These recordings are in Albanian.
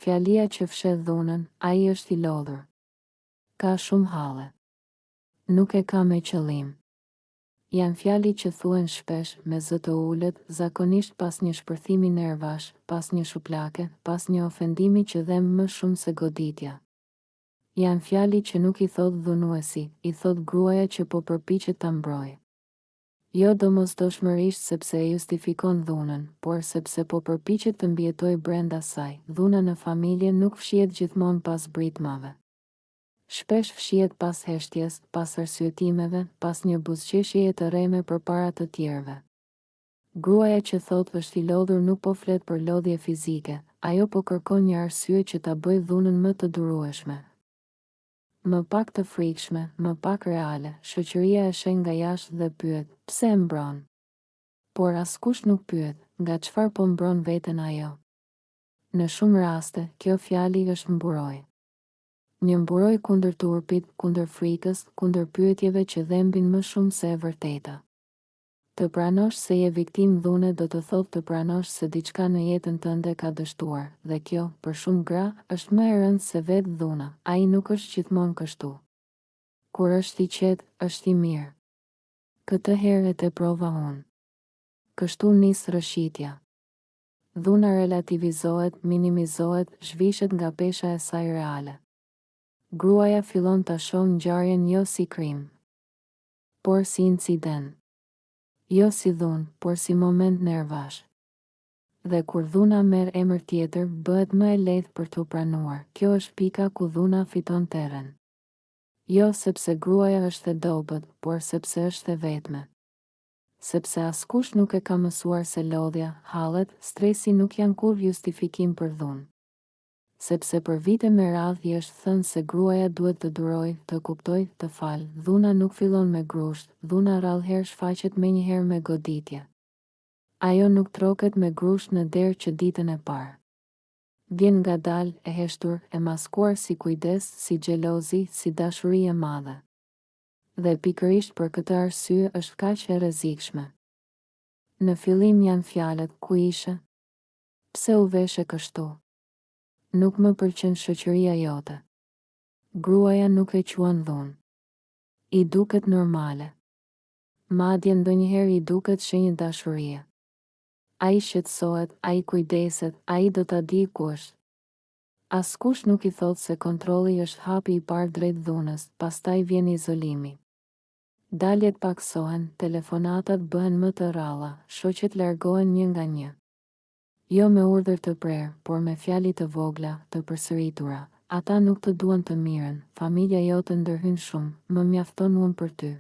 Fjalia që fshet dhunën, ai është I lodhur. Ka shumë halle. Nuk e ka me qëllim. Janë fjali që thuen shpesh me zë të ulët, zakonisht pas një shpërthimi nervash, pas një shuplake, pas një ofendimi që dhem më shumë se goditja. Janë fjali që nuk I thot dhunuesi, I thot gruaja që po përpiqet ta mbrojë. Jo domosdoshmërisht sepse e justifikon dhunën, por sepse po përpiqet të mbjetoj brenda saj. Dhuna në familje nuk fshihet gjithmonë pas britmave. Shpesh fshihet pas heshtjes, pas arsyetimeve, pas një buzëqeshjeje të rreme përpara të tjerëve. Gruaja që thot është I lodhur nuk po flet për lodhje fizike, ajo po kërkon një arsye që ta bëjë dhunën më të durueshme. Më pak të frikshme, më pak reale, shoqëria e shen nga jashtë dhe pyet, pse e mbron? Por askush nuk pyet, nga çfarë po mbron veten ajo. Në shumë raste, kjo fjali është mburoj. Një mburoj kundër turpit, kundër frikës, kundër pyetjeve që dhembin më shumë se e vërteta. Të pranosh se je viktim dhune do të thotë të pranosh se diçka në jetën tënde ka dështuar, dhe kjo, për shumë gra, është më e rëndë se vetë dhuna, ai nuk është gjithmonë kështu. Kur është I qetë, është I mirë. Këtë herë e teprova unë. Kështu nis rrëshitja. Dhuna relativizohet, minimizohet, zhvishet nga pesha e saj reale. Gruaja fillon ta shoh ngjarjen jo si krim, por si incident. Jo si dhunë, por si moment nervash. Dhe kur dhuna merr emër tjetër, bëhet më e lehtë për t'u pranuar. Kjo është pika ku dhuna fiton terren. Jo sepse gruaja është e dobët, por sepse është e vetme. Sepse askush nuk e ka mësuar se lodhja, hallet, stresi nuk janë kurrë justifikim për dhunë. Sepse për vite me radhë është thënë se gruaja duhet të durojë, të kuptojë, të falë. Dhuna nuk fillon me grusht, dhuna rrallëherë shfaqet menjëherë me goditje. Ajo nuk troket me grusht në derë që ditën e parë. Vjen ngadalë, e heshtur, e maskuar si kujdes, si xhelozi, si dashuri e madhe. Dhe pikërisht për këtë arsye është kaq e rrezikshme. Në fillim janë fjalët, ku ishe? Pse u veshe kështu? Nuk më pëlqen shoqëria jote. Gruaja nuk e quan dhunë. I duket normale. Madje ndonjëherë I duket shenjë dashurie. Ai shqetësohet, ai kujdeset, ai do ta di ku është. Askush nuk I thot se kontrolli është hapi I parë drejt dhunës, pastaj vjen izolimi. Daljet paksohen, telefonatat bëhen më të rralla, shoqet largohen një nga një. Jo me urdhër të prerë, por me fjali të vogla, të përsëritura. Ata nuk të duan të mirën, familja jote ndërhyn shumë, më mjafton unë për ty.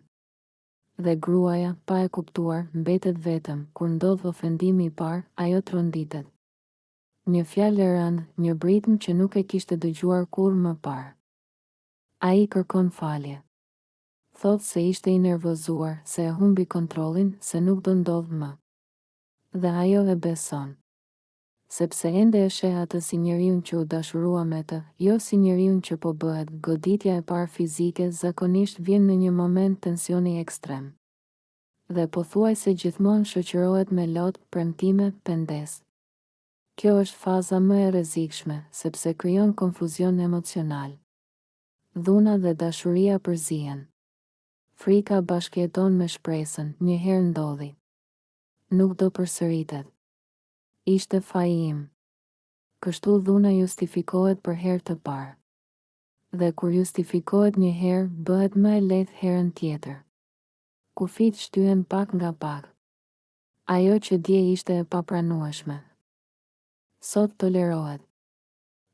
Dhe gruaja, pa e kuptuar, mbetet vetëm, kur ndodh ofendimi I parë, ajo tronditet. Një fjalë e rëndë, një britm që nuk e kishte dëgjuar kurrë më parë. Ai kërkon falje. Thot se ishte I nervozuar, se e humbi kontrollin, se nuk do ndodh më. Dhe ajo e beson. Sepse ende e sheh atë si njeriun që u dashurua me të, jo si njeriun që po bëhet. Goditja e parë fizike zakonisht vjen në një moment tensioni ekstrem. Dhe pothuajse gjithmonë shoqërohet me lot, premtime, pendes. Kjo është faza më e rrezikshme, sepse krijon konfuzion emocional. Dhuna dhe dashuria përzihen. Frika bashkëjeton me shpresën, një herë ndodhi. Nuk do përsëritet. Ishte faji im. Kështu dhuna justifikohet për herë të parë. Dhe kur justifikohet një herë, bëhet më e lehtë herën tjetër. Kufit shtyhen pak nga pak. Ajo që dje ishte e papranueshme. Sot tolerohet.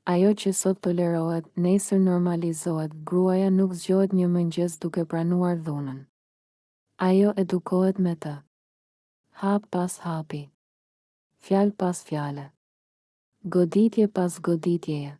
Ajo që sot tolerohet, nesër normalizohet. Gruaja nuk zgjohet një mëngjes duke pranuar dhunën. Ajo edukohet me të. Hap pas hapi. Fjalë pas fjale. Goditje pas goditjeje.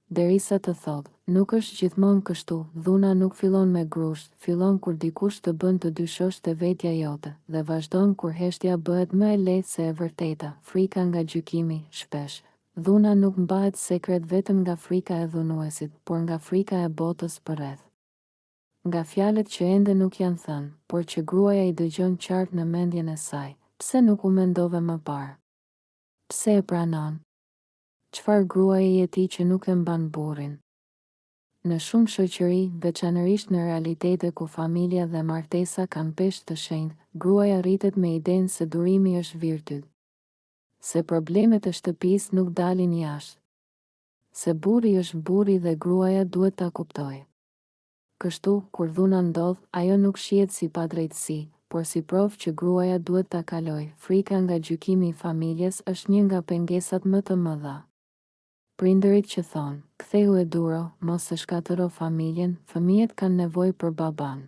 Derisa të thotë, nuk është gjithmonë kështu, dhuna nuk fillon me grusht, fillon kur dikush të bën të dyshosh te vetja jote, dhe vazhdon kur heshtja bëhet më e lehtë se e vërteta, frika nga gjykimi, shpesh. Dhuna nuk mbahet sekret vetëm nga frika e dhunuesit, por nga frika e botës përreth. Nga fjalët që ende nuk janë thënë, por që gruaja I dëgjon qartë në mendjen e saj. Pse nuk u mendove më parë? Pse e pranon? Çfarë gruaje je ti që nuk e mban burrin? Në shumë shoqëri, veçanërisht në realitete ku familja dhe martesa kanë peshë të shenjtë, gruaja rritet me idenë se durimi është virtyt. Se problemet e shtëpisë nuk dalin jashtë. Se burri është burri dhe gruaja duhet ta kuptojë. Kështu, kur dhuna ndodh, ajo nuk shihet si padrejtësi, por si provë që gruaja duhet ta kalojë. Frika nga gjykimi i familjes është një nga pengesat më të mëdha. Prindërit që thonë, ktheu e duro, mos e shkatëro familjen, fëmijët kanë nevojë për baban.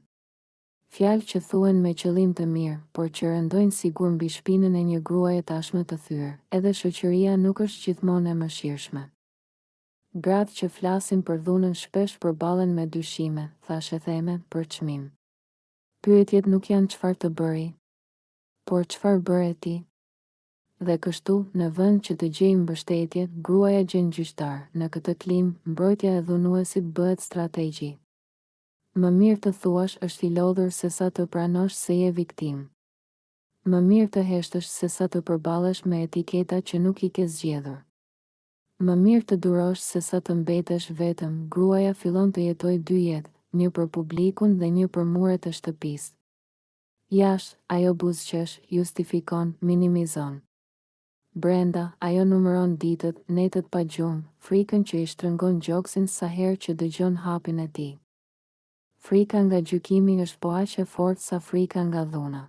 Fjalë që thuhen me qëllim të mirë, por që rëndojnë sigur mbi shpinën e një gruaje tashmë të thyer, edhe shoqëria nuk është gjithmonë e mëshirshme. Gratë që flasin për dhunën shpesh përballen me dyshime, thashë theme, për çmim. Pyetjet nuk janë çfarë të bëri, por çfarë bëre ti? Dhe kështu, në vend që të gjejë mbështetje, gruaja gjen gjyqtar. Në këtë klimë, mbrojtja e dhunuesit bëhet strategji. Më mirë të thuash është i lodhur se sa të pranosh se je viktim. Më mirë të heshtësh se sa të përballesh me etiketa që nuk i ke zgjedhur. Më mirë të durosh se sa të mbetesh vetëm. Gruaja fillon të jetojë dy jetë, një për publikun dhe një për muret e shtëpisë. Jashtë, ajo buzëqesh, justifikon, minimizon. Brenda, ajo numëron ditët, netët pa gjumë, frikën që i shtrëngon gjoksin sa herë që dëgjon hapin e tij. Frika nga gjykimi është po aq e fortë sa frika nga dhuna.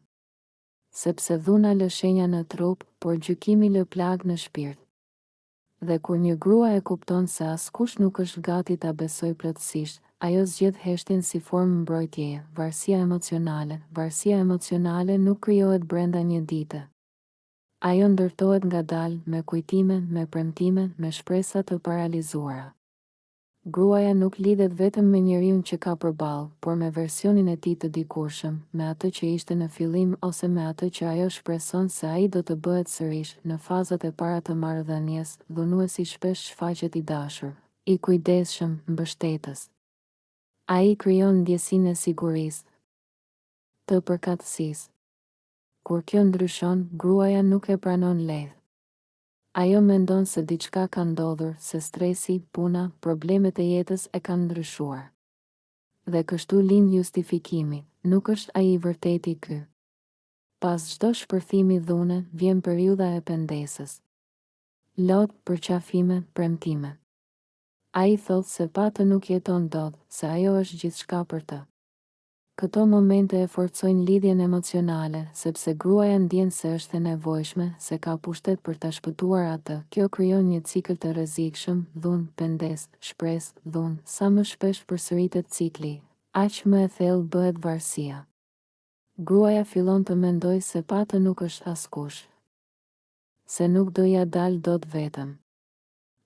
Sepse dhuna lë shenja në trup, por gjykimi lë plagë në shpirt. Dhe kur një grua e kupton se askush nuk është gati ta besojë plotësisht, ajo zgjedh heshtjen si formë mbrojtjeje. Varësia emocionale nuk krijohet brenda një dite. Ajo ndërtohet ngadalë, me kujtime, me premtime, me shpresa të paralizuara. Gruaja nuk lidhet vetëm me njeriun që ka përballë, por me versionin e tij të dikurshëm, me atë që ishte në fillim ose me atë që ajo shpreson se ai do të bëhet sërish. Në fazat e para të marrëdhënies, dhunuesi shpesh shfaqet i dashur, i kujdesshëm, mbështetës. Ai krijon ndjesinë e sigurisë, të përkatësisë. Kur kjo ndryshon, gruaja nuk e pranon lehtë. Ajo mendon se diçka ka ndodhur, se stresi, puna, problemet e jetës e kanë ndryshuar. Dhe kështu lind justifikimi, nuk është ai i vërteti ky. Pas çdo shpërthimi dhune, vjen periudha e pendesës. Lot, përqafime, premtime. Ai thot se pa të nuk jeton dot, se ajo është gjithçka për të. Këto momente e forcojnë lidhjen emocionale, sepse gruaja ndjen se është e nevojshme, se ka pushtet për ta shpëtuar atë. Kjo krijon një cikël të rrezikshëm, dhunë, pendesë, shpresë, dhunë. Sa më shpesh përsëritet cikli, aq më e thellë bëhet varësia. Gruaja fillon të mendojë se pa të nuk është askush, se nuk do ja dal dot vetëm.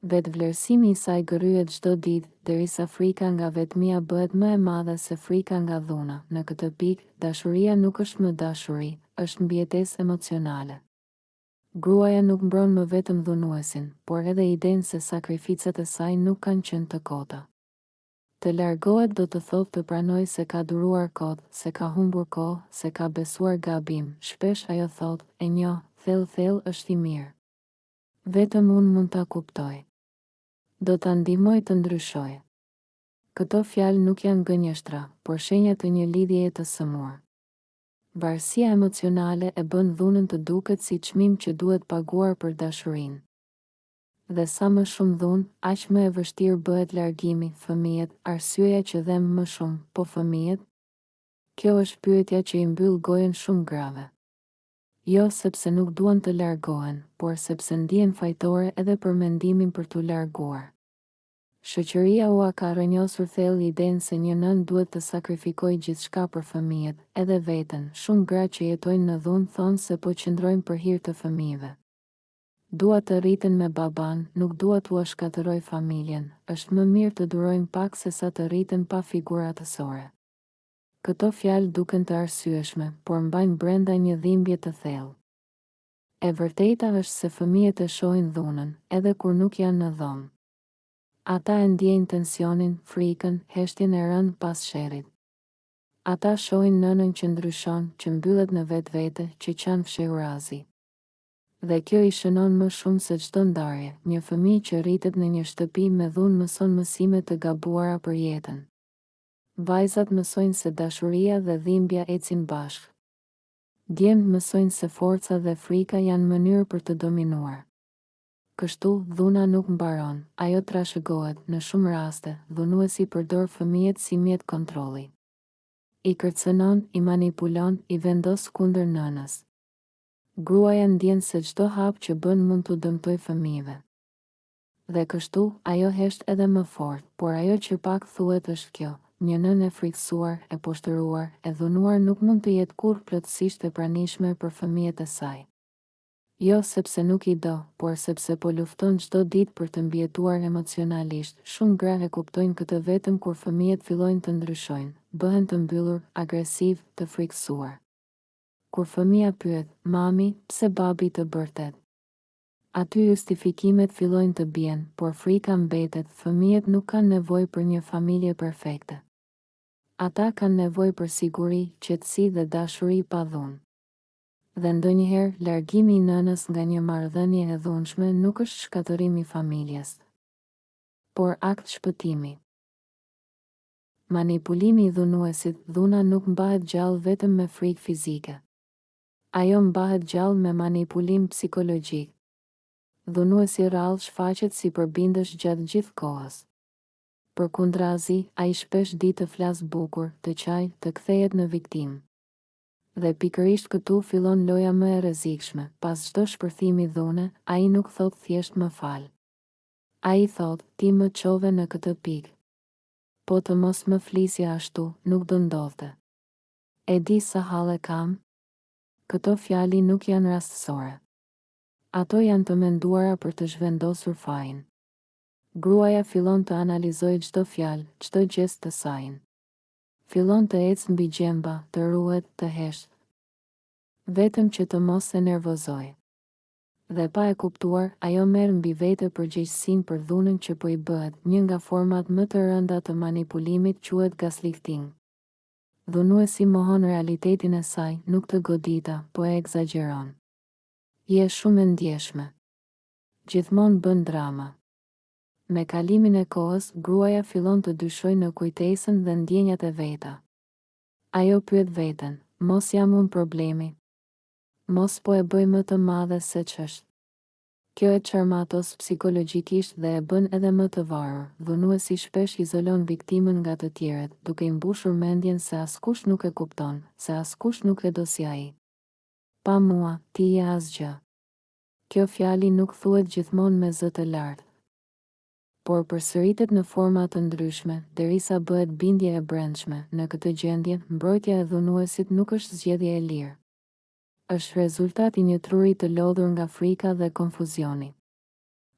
Vetvlerësimi i saj gërryhet çdo ditë, derisa frika nga vetmia bëhet më e madhe se frika nga dhuna. Në këtë pikë, dashuria nuk është më dashuri, është mbijetesë emocionale. Gruaja nuk mbron më vetëm dhunuesin, por edhe idenë se sakrificat e saj nuk kanë qenë të kota. Të largohet do të thotë të pranojë se ka duruar kot, se ka humbur kohë, se ka besuar gabim. Shpesh ajo thotë, e njoh, thellë është i mirë. Vetëm unë mund ta kuptoj. Do ta ndihmoj të ndryshojë. Këto fjalë nuk janë gënjeshtra, por shenja të një lidhjeje të sëmurë. Varësia emocionale e bën dhunën të duket si çmim që duhet paguar për dashurinë. Dhe sa më shumë dhunë, aq më e vështirë bëhet largimi. Fëmijët, arsyeja që dhem më shumë, po fëmijët? Kjo është pyetja që i mbyll gojën shumë grave. Jo sepse nuk duan të largohen, por sepse ndihen fajtore edhe për mendimin për t'u larguar. Shoqëria ua ka rrënjosur thellë idenë se një nën duhet të sakrifikojë gjithçka për fëmijët, edhe veten. Shumë gra që jetojnë në dhunë thonë se po qëndrojnë për hir të fëmijëve. Dua të rriten me baban, nuk dua t'ua shkatërroj familjen. Është më mirë të durojnë pak se sa të rriten pa figura atësore. Këto fjalë duken të arsyeshme, por mbajnë brenda një dhimbje të thellë. E vërteta është se fëmijët e shohin dhunën, edhe kur nuk janë në dhomë. Ata e ndjejnë tensionin, frikën, heshtjen e rënë pas sherrit. Ata shohin nënën që ndryshon, që mbyllet në vetvete, që qan fshehurazi. Dhe kjo i shënon më shumë se çdo ndarje. Një fëmijë që rritet në një shtëpi me dhunë mëson mësime të gabuara për jetën. Vajzat mësojnë se dashuria dhe dhimbja ecin bashkë. Djemtë mësojnë se forca dhe frika janë mënyrë për të dominuar. Kështu, dhuna nuk mbaron, ajo trashëgohet. Në shumë raste, dhunuesi përdor fëmijët si mjet kontrolli. I kërcënon, i manipulon, i vendos kundër nënës. Gruaja ndjen se çdo hap që bën mund t'u dëmtoj fëmijëve. Dhe kështu, ajo hesht edhe më fort, por ajo që pak thuhet është kjo: një nënë e frikësuar, e poshtëruar, e dhunuar nuk mund të jetë kurrë plotësisht e pranishme për fëmijët e saj. Jo sepse nuk i do, por sepse po lufton çdo ditë për të mbijetuar emocionalisht. Shumë gra e kuptojnë këtë vetëm kur fëmijët fillojnë të ndryshojnë, bëhen të mbyllur, agresiv, të frikësuar. Kur fëmia pyet: "Mami, pse babi të bërtet?" Aty justifikimet fillojnë të bien, por frika mbetet. Fëmijët nuk kanë nevojë për një familje perfekte. Ata kanë nevojë për siguri, qetësi dhe dashuri pa dhunë. Dhe ndonjëherë, largimi i nënës nga një marrëdhënie e dhunshme nuk është shkatërim i familjes, por akt shpëtimi. Manipulimi i dhunuesit. Dhuna nuk mbahet gjallë vetëm me frikë fizike. Ajo mbahet gjallë me manipulim psikologjik. Dhunuesi rrallë shfaqet si përbindësh gjatë gjithë kohës. Përkundrazi, ai shpesh di të flasë bukur, të qaj, të kthehet në viktimë. Dhe pikërisht këtu fillon loja më e rrezikshme. Pas çdo shpërthimi dhune, ai nuk thot thjesht "më fal". Ai thot: "Ti më çove në këtë pikë. Po të mos më flisje ashtu, nuk do ndodhte. E di sa halle kam?" Këto fjali nuk janë rastësore. Ato janë të menduara për të zhvendosur fajin. Gruaja fillon të analizojë çdo fjalë, çdo gjest të saj. Fillon të ecë mbi gjemba, të ruhet, të hesht, vetëm që të mos e nervozoj. Dhe pa e kuptuar, ajo merr mbi vete përgjegjësinë për dhunën që po i bëhet. Një nga format më të rënda të manipulimit quhet gaslighting. Dhunuesi mohon realitetin e saj, nuk të godita, po e egzageron. Je shumë e ndjeshme. Gjithmonë bën drama. Me kalimin e kohës, gruaja fillon të dyshojë në kujtesën dhe ndjenjat e veta. Ajo pyet veten: "Mos jam unë problemi? Mos po e bëj më të madhe se ç'është?" Kjo e çarmatos psikologjikisht dhe e bën edhe më të varur. Dhunuesi shpesh izolon viktimën nga të tjerët, duke i mbushur mendjen se askush nuk e kupton, se askush nuk e do si ai. "Pa mua, ti je asgjë." Kjo fjali nuk thuhet gjithmonë me zë të lartë, por përsëritet në forma të ndryshme, derisa bëhet bindje e brendshme. Në këtë gjendje, mbrojtja e dhunuesit nuk është zgjedhje e lirë. Është rezultat i një truri të lodhur nga frika dhe konfuzioni.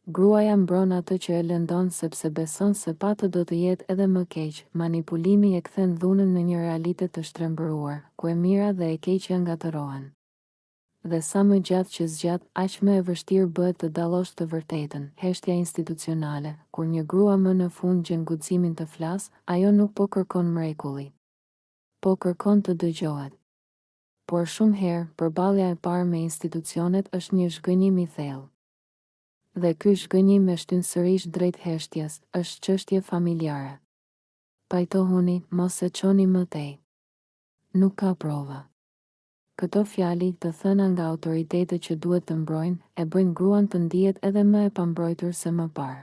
Gruaja mbron atë që e lëndon sepse beson se patë do të jetë edhe më keq. Manipulimi e kthen dhunën në një realitet të shtrembëruar, ku e mira dhe e keqja ngatërohen. Dhe sa më gjatë që zgjat, aq më e vështirë bëhet të dallosh të vërtetën. Heshtja institucionale. Kur një grua më në fund gjen guximin të flas, ajo nuk po kërkon mrekulli, po kërkon të dëgjohet. Por shumë herë, përballja e parë me institucionet është një zhgënjim i thellë. Dhe ky zhgënjim e shtyn sërish drejt heshtjes, është çështje familjare. Pajtohuni, mos e çoni më tej. Nuk ka prova. Këto fjali, të thëna nga autoritetet që duhet të mbrojnë, e bëjnë gruan të ndihet edhe më e pambrojtur se më parë.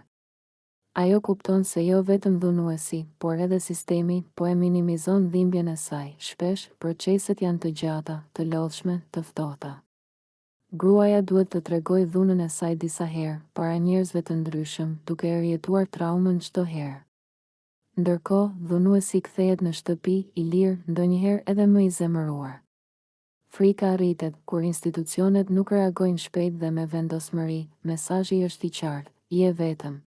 Ajo kupton se jo vetëm dhunuesi, por edhe sistemi, po e minimizon dhimbjen e saj. Shpesh, proceset janë të gjata, të lodhshme, të ftohta. Gruaja duhet të tregojë dhunën e saj disa herë, para njerëzve të ndryshëm, duke e rjetuar traumën çdo herë. Ndërkohë, dhunuesi kthehet në shtëpi, i lirë, ndonjëherë edhe më i zemëruar. Frika rritet. Kur institucionet nuk reagojnë shpejt dhe me vendosmëri, mesazhi është i qartë: je vetëm.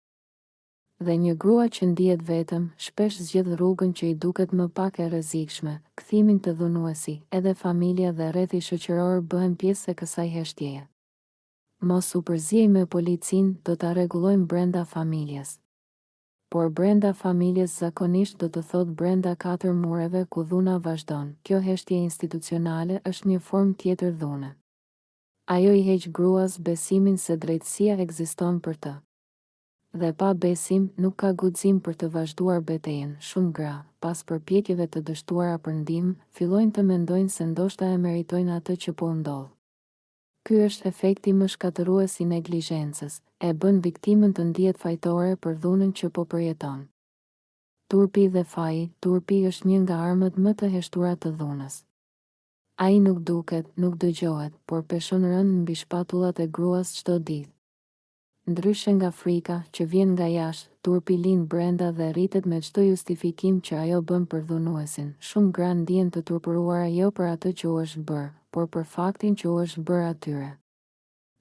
Dhe një grua që ndihet vetëm, shpesh zgjedh rrugën që i duket më pak e rrezikshme, kthimin te dhunuesi. Edhe familja dhe rrethi shoqëror bëhen pjesë e kësaj heshtjeje. Mos u përziej me policinë, do ta rregullojmë brenda familjes. Por brenda familjes zakonisht do të thot brenda 4 mureve ku dhuna vazhdon. Kjo heshtje institucionale është një formë tjetër dhune. Ajo I heq gruas besimin se drejtësia ekziston për të. Dhe pa besim nuk ka guxim për të vazhduar betejën. Shumë gra, pas përpjekjeve të dështuara për ndihmë, fillojnë të mendojnë se ndoshta e meritojnë atë që po ndodh. Ky është efekti më shkatërues I neglizhencës, e bën viktimën të ndihet fajtore për dhunën që po përjeton. Turpi dhe faji. Turpi është një nga armët më të heshtura të dhunës. Ai nuk duket, nuk dëgjohet, por peshon rënd mbi shpatullat e gruas çdo ditë. Ndryshe nga frika që vjen nga jashtë, turpi lind brenda dhe rritet me çdo justifikim që ajo bën për dhunuesin. Shumë gra ndihen të turpëruara jo për atë që u është bërë, por për faktin që u është bërë atyre.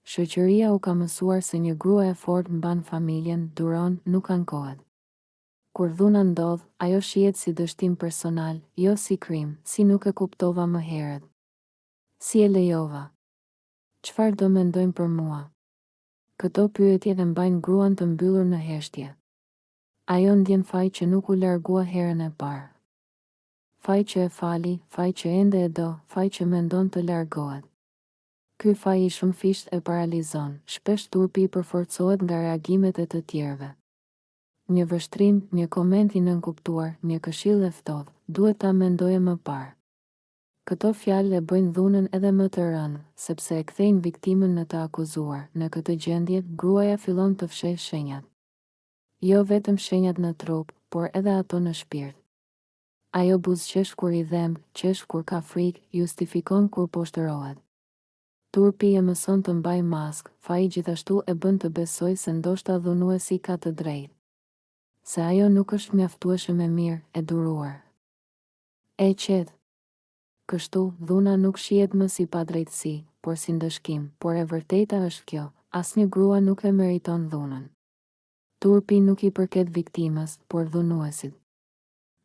Shoqëria u ka mësuar se një grua e fortë mban familjen, duron, nuk ankohet. Kur dhuna ndodh, ajo shihet si dështim personal, jo si krim, si nuk e kuptova më herët. Si e lejova? Çfarë do mendojnë për mua? Këto pyetje e mbajnë gruan të mbyllur në heshtje. Ajo ndjen faj që nuk u largua herën e parë. Faj që e fali, faj që ende e do, faj që mendon të largohet. Ky faj I shumë fisht e paralizon, shpesh turpi I përforcohet nga reagimet e të tjerëve. Një vështrim, një koment I nënkuptuar, një këshill e ftohtë, duhet ta mendoje më parë. Këto fjalë e bëjnë dhunën edhe më të rëndë, sepse e kthejnë viktimën në të akuzuar. Në këtë gjendje, gruaja fillon të fshehë shenjat. Jo vetëm shenjat në trup, por edhe ato në shpirt. Ajo buzëqesh kur I dhem, qesh kur ka frikë, justifikon kur po shtërohet. Turpi e mëson të mbaj mask, faji gjithashtu e bën të besoj se ndoshta dhunuesi ka të drejtë. Se ajo nuk është mjaftueshëm e mirë, e duruar. E qetë. Kështu, dhuna nuk shihet më si padrejtësi, por si ndëshkim, por e vërteta është kjo, asnjë grua nuk e meriton dhunën. Turpi nuk I përket viktimës, por dhunuesit.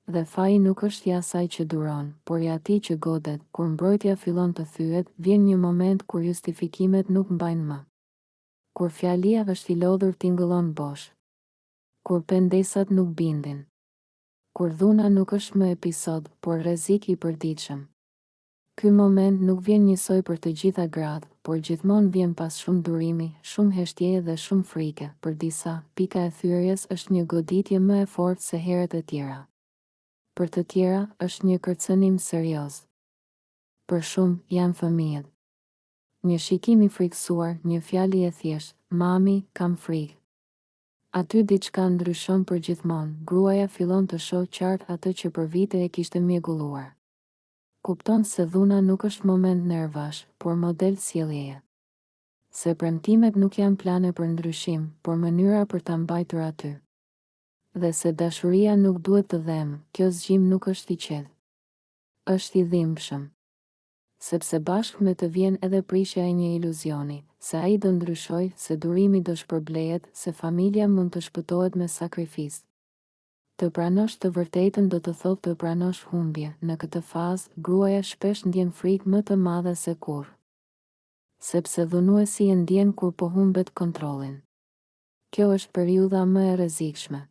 Dhe faji nuk është I asaj që duron, por I atij që godet. Kur mbrojtja fillon të thyet, vjen një moment kur justifikimet nuk mbajnë më. Kur fjalia është I lodhur tingëllon bosh. Kur pendesat nuk bindin. Kur dhuna nuk është më episod, por rrezik I përditshëm. Ky moment nuk vjen njësoj për të gjitha gratë, por gjithmonë vjen pas shumë durimi, shumë heshtjeje dhe shumë frike. Për disa, pika e thyrjes është një goditje më e fortë se herët e tjera. Për të tjera, është një kërcënim serioz. Për shumë, janë fëmijët. Një shikim I frikësuar, një fjalë e thjeshtë, mami, kam frikë. Aty diçka ndryshon përgjithmonë, gruaja fillon të shohë qartë atë që për vite e kishte mjegulluar. Kupton se dhuna nuk është moment nervash, por model sjelljeje. Se premtimet nuk janë plane për ndryshim, por mënyra për ta mbajtur aty. Dhe se dashuria nuk duhet të dhemë, kjo zgjim nuk është I qetë. Është I dhimbshëm. Sepse bashkë me të vjen edhe prishja e një iluzioni, se ai do ndryshoj, se durimi do shpërblehet, se familja mund të shpëtohet me sakrifisë. Të pranosh të vërtetën do të thotë të pranosh humbje. Në këtë fazë, gruaja shpesh ndjen frikë më të madhe se kurrë. Sepse dhunuesi e ndjen kur po humbet kontrollin. Kjo është periudha më e rrezikshme.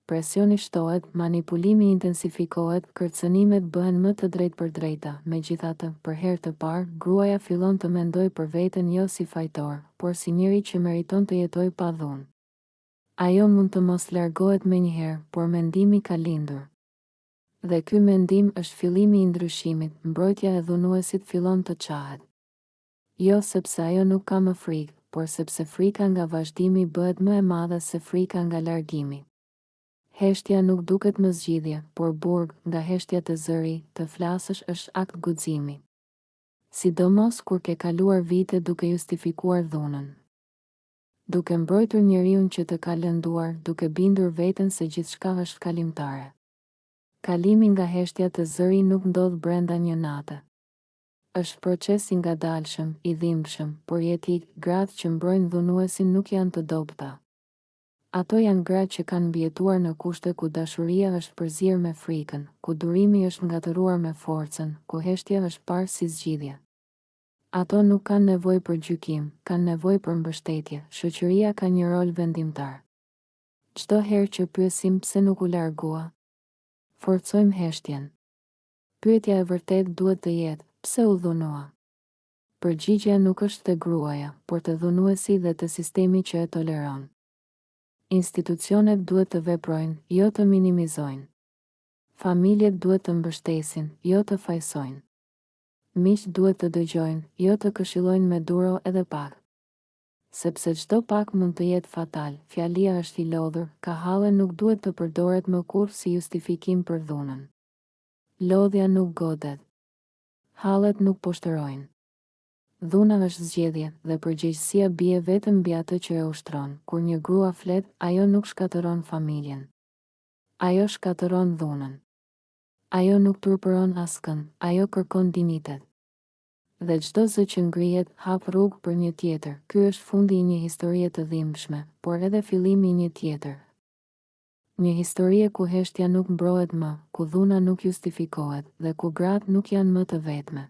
Presioni shtohet, manipulimi intensifikohet, kërcënimet bëhen më të drejtë për drejta. Megjithatë, për herë të parë, gruaja fillon të mendojë për veten jo si fajtor, por si njeri që meriton të jetojë pa dhunë. Ajo mund të mos largohet menjëherë, por mendimi ka lindur. Dhe ky mendim është fillimi I ndryshimit, mbrojtja e dhunuesit fillon të qahet. Jo sepse ajo nuk ka më frikë, por sepse frika nga vazhdimi bëhet më e madhe se frika nga largimi. Heshtja nuk duket më zgjidhje, por burg, nga heshtja të zëri, të flasësh është akt guximi. Sidomos kur ke kaluar vite duke justifikuar dhunën. Duke mbrojtur njeriun që të ka lënduar, duke bindur veten se gjithçka është kalimtare. Kalimi nga heshtja të zëri nuk ndodh brenda një nate. Është proces I ngadalshëm, I dhimbshëm, por jetik. Gratë që mbrojnë dhunuesin nuk janë të dobta. Ato janë gratë që kanë mbijetuar në kushte ku dashuria është përzierë me frikën, ku durimi është ngatëruar me forcën, ku heshtja është parë si zgjidhje. Ato nuk kanë nevojë për gjykim, kanë nevojë për mbështetje. Shoqëria ka një rol vendimtar. Çdo herë që pyesim pse nuk u largua, forcojmë heshtjen. Pyetja e vërtetë duhet të jetë, pse u dhunua? Përgjigjja nuk është te gruaja, por te dhunuesi dhe te sistemi që e toleron. Institucionet duhet të veprojnë, jo të minimizojnë. Familjet duhet të mbështesin, jo të fajsojnë. Miqt duhet të dëgjojnë, jo të këshillojnë me duro edhe pak. Sepse çdo pak mund të jetë fatal, fjalia është i lodhur, kahale nuk duhet të përdoret më kurrë si justifikim për dhunën. Lodhja nuk godet. Hallet nuk poshtërojnë. Dhuna është zgjedhje dhe përgjegjësia bie vetëm mbi atë që e ushtron. Kur një grua flet, ajo nuk shkatëron familjen. Ajo shkatëron dhunën. Ajo nuk turpëron askën, ajo kërkon dinitet. Dhe çdo zë që ngrihet hap rrugë për një tjetër. Ky është fundi i një historie të dhimbshme, por edhe fillimi i një tjetër. Një historie ku heshtja nuk mbrohet më, ku dhuna nuk justifikohet dhe ku gratë nuk janë më të vetme.